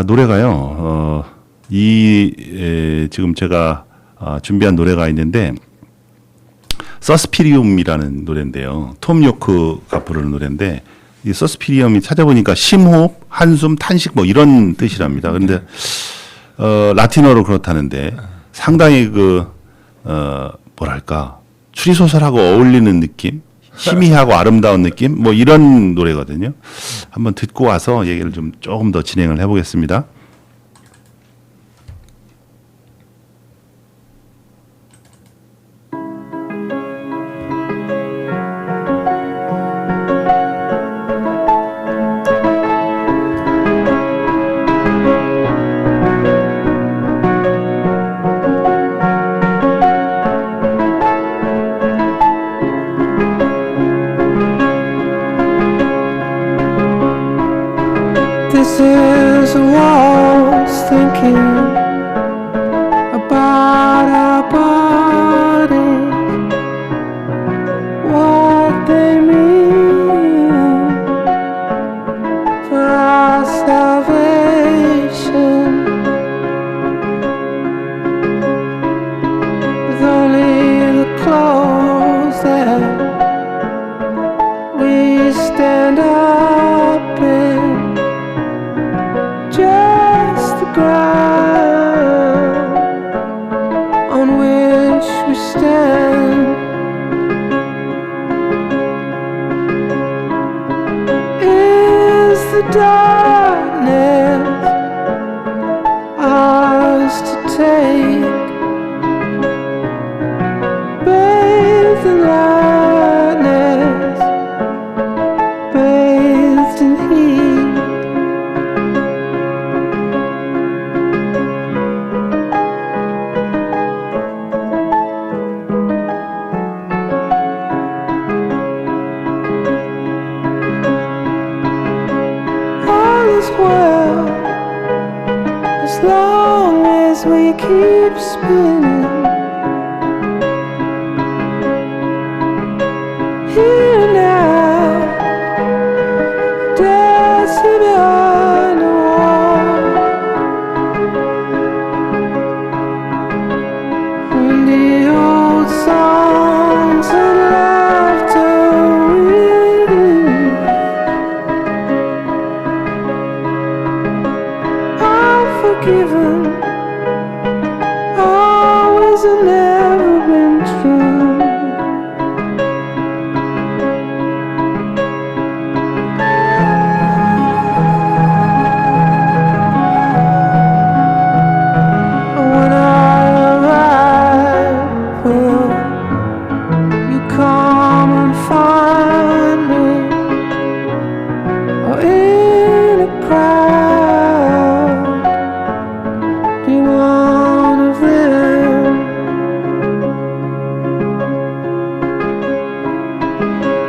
노래가요. 지금 제가 준비한 노래가 있는데 서스피리움이라는 노래인데요. 톰 요크가 부르는 노래인데 이 서스피리움이 찾아보니까 심호흡, 한숨, 탄식 뭐 이런 뜻이랍니다. 그런데 라틴어로 그렇다는데 상당히 뭐랄까 추리소설하고 어울리는 느낌, 희미하고 아름다운 느낌 뭐 이런 노래거든요. 한번 듣고 와서 얘기를 좀 조금 더 진행을 해보겠습니다. to walls, thinking about our bodies, what they mean for our salvation. With only the clothes that we stand up in, just the ground on which we stand. Is the darkness ours to take? Bathed in lightness, bathed in heat. All is well as long as we keep spinning. Here now, dancing behind the wall. When the old songs and laughter ring, I'm forgiven. Always and never been true. When I arrive, will you come and find me? Or in a crowd, be one of them?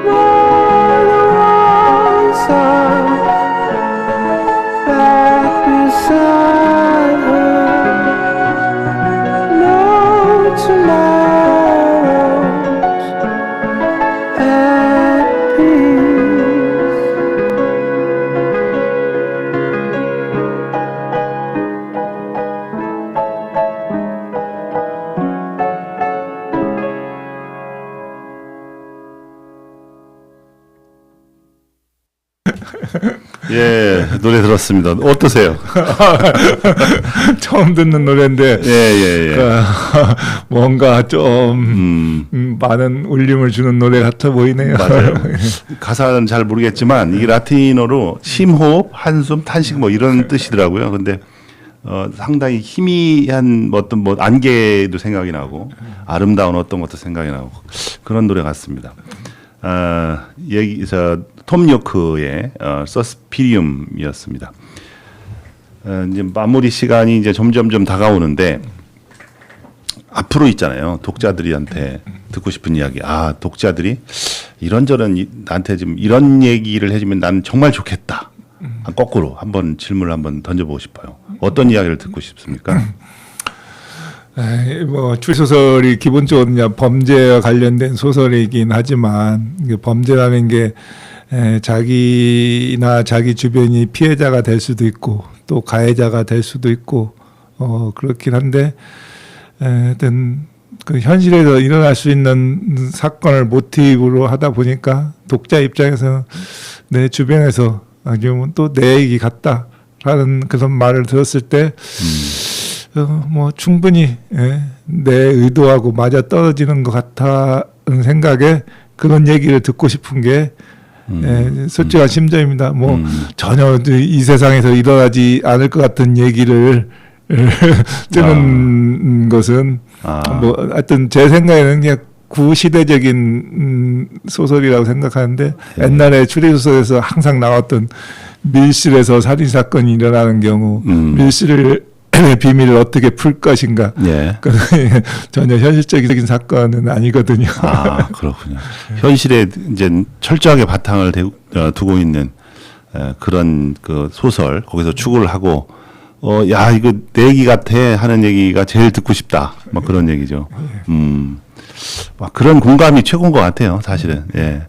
While the walls are back beside her, no tomorrows at peace. 예, 노래 들었습니다. 어떠세요? 처음 듣는 노래인데 예, 예, 예. 뭔가 좀 많은 울림을 주는 노래 같아 보이네요. 맞아요. 가사는 잘 모르겠지만 이게 라틴어로 심호흡, 한숨, 탄식 뭐 이런 뜻이더라고요. 근데 상당히 희미한 어떤 뭐 안개도 생각이 나고 아름다운 어떤 것도 생각이 나고 그런 노래 같습니다. 톰 요크의 서스피리움이었습니다. 이제 마무리 시간이 이제 점점 다가오는데 앞으로 있잖아요. 독자들한테 듣고 싶은 이야기. 아, 독자들이 이런저런 나한테 좀 이런 얘기를 해주면 나는 정말 좋겠다. 거꾸로 한번 질문을 한번 던져보고 싶어요. 어떤 이야기를 듣고 싶습니까? 뭐 추리소설이 기본적으로 그냥 범죄와 관련된 소설이긴 하지만 범죄라는 게 자기나 자기 주변이 피해자가 될 수도 있고 또 가해자가 될 수도 있고 그렇긴 한데 하여튼 그 현실에서 일어날 수 있는 사건을 모티브로 하다 보니까 독자 입장에서는 내 주변에서 아니면 또 내 얘기 같다라는 그런 말을 들었을 때 뭐 충분히 내 의도하고 맞아 떨어지는 것 같다는 생각에 그런 얘기를 듣고 싶은 게 솔직한 심정입니다. 뭐 전혀 이 세상에서 일어나지 않을 것 같은 얘기를 뜨는 것은 뭐 하여튼 제 생각에는 그냥 구시대적인 소설이라고 생각하는데 옛날에 추리소설에서 항상 나왔던 밀실에서 살인사건이 일어나는 경우 밀실을 비밀을 어떻게 풀 것인가. 예. 전혀 현실적인 사건은 아니거든요. 아, 그렇군요. 현실에 이제 철저하게 바탕을 두고 있는 그런 그 소설 거기서 추구를 하고 야 이거 내 얘기 같아 하는 얘기가 제일 듣고 싶다 막 그런 얘기죠. 막 그런 공감이 최고인 것 같아요, 사실은. 예.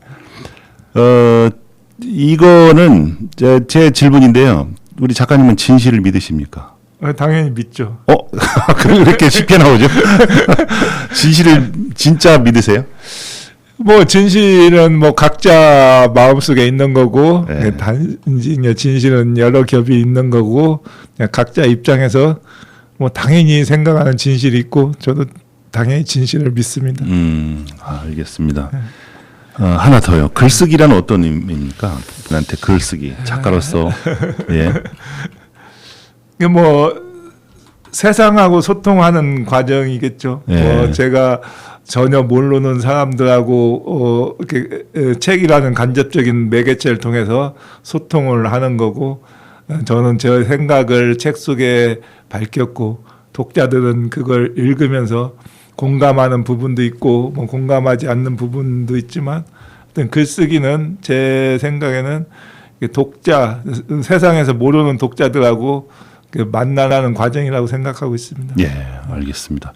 이거는 제 질문인데요. 우리 작가님은 진실을 믿으십니까? 당연히 믿죠. 그렇게 쉽게 나오죠? 진실을 진짜 믿으세요? 뭐 진실은 뭐 각자 마음속에 있는 거고 네. 단지 그냥 진실은 여러 겹이 있는 거고 그냥 각자 입장에서 뭐 당연히 생각하는 진실이 있고 저도 당연히 진실을 믿습니다. 알겠습니다. 하나 더요. 글쓰기란 어떤 의미입니까? 그한테 글쓰기 작가로서 예. 이게 뭐 세상하고 소통하는 과정이겠죠. 예. 제가 전혀 모르는 사람들하고 이렇게 책이라는 간접적인 매개체를 통해서 소통을 하는 거고 저는 제 생각을 책 속에 밝혔고 독자들은 그걸 읽으면서 공감하는 부분도 있고 뭐 공감하지 않는 부분도 있지만 어떤 글쓰기는 제 생각에는 독자 세상에서 모르는 독자들하고 만나는 과정이라고 생각하고 있습니다. 예, 알겠습니다.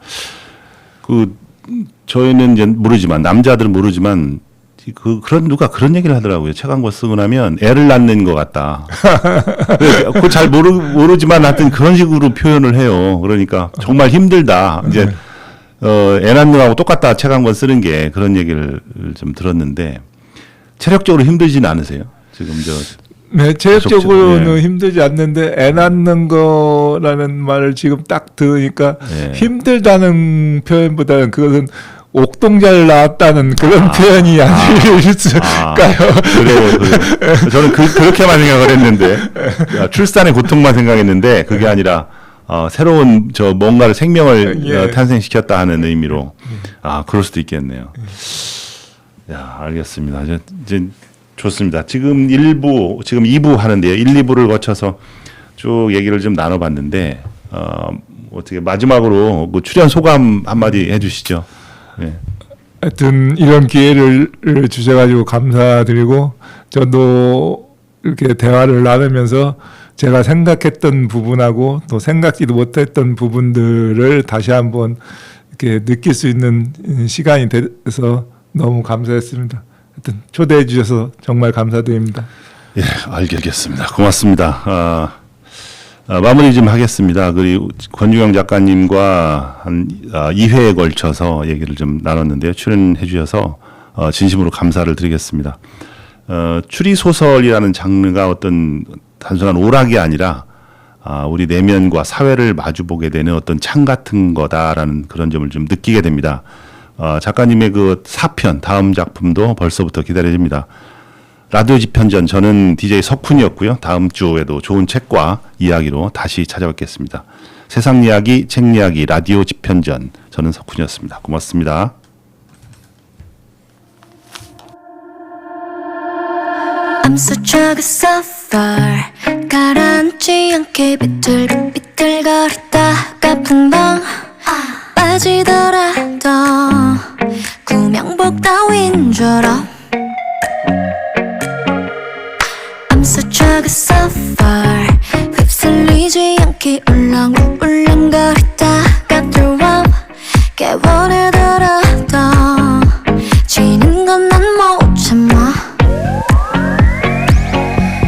저희는 이제 모르지만 남자들은 모르지만 누가 그런 얘기를 하더라고요. 책 한 권 쓰고 나면 애를 낳는 것 같다. 그거 잘 모르지만 하여튼 그런 식으로 표현을 해요. 그러니까 정말 힘들다. 이제 애 낳는 거하고 똑같다. 책 한 권 쓰는 게 그런 얘기를 좀 들었는데 체력적으로 힘들지는 않으세요? 지금 네, 체력적으로는 예. 힘들지 않는데 애 낳는 거라는 말을 지금 딱 들으니까 예. 힘들다는 표현보다는 그것은 옥동자를 낳았다는 그런 표현이 아닐까요? 그래요. 저는 그렇게만 생각을 했는데 출산의 고통만 생각했는데 그게 아니라 새로운 뭔가를 생명을 예. 탄생시켰다 하는 의미로 그럴 수도 있겠네요. 야, 알겠습니다. 이제 좋습니다. 지금 2부 하는데요. 1, 2부를 거쳐서 쭉 얘기를 좀 나눠봤는데 어떻게 마지막으로 뭐 출연 소감 한마디 해주시죠. 네. 하여튼 이런 기회를 주셔가지고 감사드리고 저도 이렇게 대화를 나누면서 제가 생각했던 부분하고 또 생각지도 못했던 부분들을 다시 한번 이렇게 느낄 수 있는 시간이 돼서 너무 감사했습니다. 하여튼 초대해 주셔서 정말 감사드립니다. 예, 알겠습니다. 고맙습니다. 마무리 좀 하겠습니다. 그리고 권중영 작가님과 한 2회에 걸쳐서 얘기를 좀 나눴는데요. 출연해 주셔서 진심으로 감사를 드리겠습니다. 추리 소설이라는 장르가 어떤 단순한 오락이 아니라 우리 내면과 사회를 마주보게 되는 어떤 창 같은 거다라는 그런 점을 좀 느끼게 됩니다. 작가님의 그 4편 다음 작품도 벌써부터 기다려집니다. 라디오 집현전 저는 DJ 석훈이었고요. 다음 주에도 좋은 책과 이야기로 다시 찾아뵙겠습니다. 세상 이야기, 책 이야기, 라디오 집현전 저는 석훈이었습니다. 고맙습니다. I'm such a good suffer 가라앉지 않게 비틀거리다가 풍덩 빠지더라도 구명복 따윈 줄 알아 I'm such a good suffer 휩쓸리지 않게 울렁울렁거리다가 들어 깨워내더라도 지는 건 난 못 참아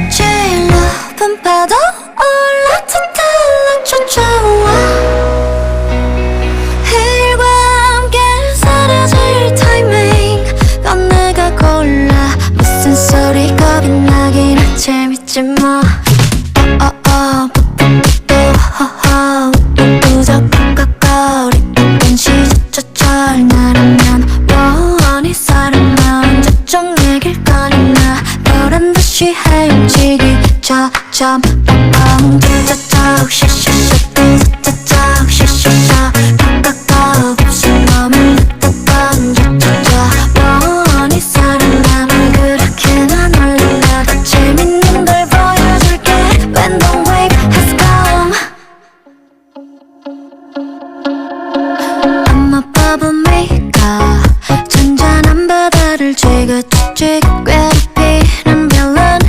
제일 높은 파도 올라타달라 쫓아와 일과 함께 사라질 타이밍 건 내가 골라 무슨 소리 겁이 나긴 재밌지 뭐 우적거리던 시저철 나라면 원히 사람만 저쪽 내 길 거니나 너란 듯이 헤엄치기 저점 뻥뻥 짜짜짜 샤샤샤 짜짜짜 샤샤샤 깍깍깍 없이 너무 늦었던 짜짜짜 원히 사람만 그렇게 난 올라 더 재밌는 걸 보여줄게 When the wave has come I'm above a maker 잔잔한 바다를 지그재그 괴롭히는 별은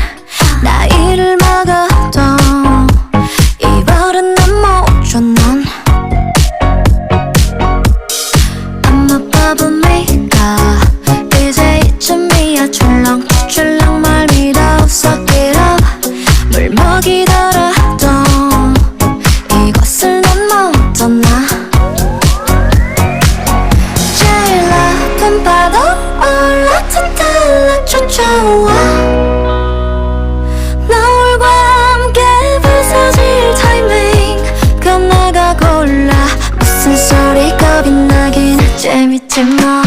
겁이 나긴 재밌지 뭐